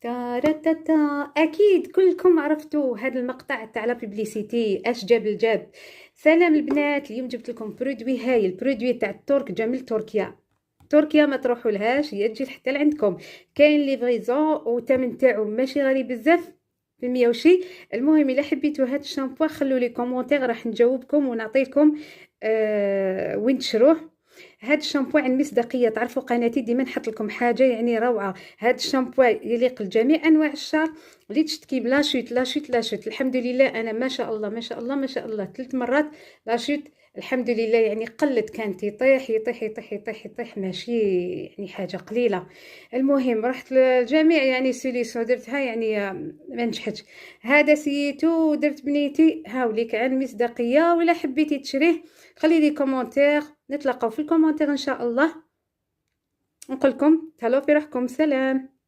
تاراتاتا. اكيد كلكم عرفتوا هذا المقطع تاع لا بوبليسيتي اش جاب الجاب. سلام البنات، اليوم جبت لكم برودوي هايل، برودوي تاع الترك جا من تركيا. تركيا ما تروحوا لهاش، هي تجي حتى لعندكم. كاين ليفريزون وثمن تاعو ماشي غالي بزاف، ب 100 وشي. المهم الا حبيتوا هاد الشامبو خلوا لي كومونتير، راح نجاوبكم ونعطيكم وين تشروه. هاد الشامبو عن مصداقيه، تعرفوا قناتي ديما نحط لكم حاجه يعني روعه. هاد الشامبو يليق لجميع انواع الشعر، اللي تشتكي بلا شوت لا شوت لا شوت. الحمد لله انا ما شاء الله ما شاء الله ما شاء الله 3 مرات لا شوت. الحمد لله يعني قلت، كانت يطيح يطيح يطيح يطيح يطيح، ماشي يعني حاجه قليله. المهم رحت للجميع يعني سوليسيون درتها يعني ما نجحتش. هذا سيتو درت بنيتي هاوليك عن مصداقيه. ولا حبيتي تشريه خلي لي كومونتير، نتلاقاو في الكومونتير ان شاء الله. نقولكم تهلاو في روحكم، سلام.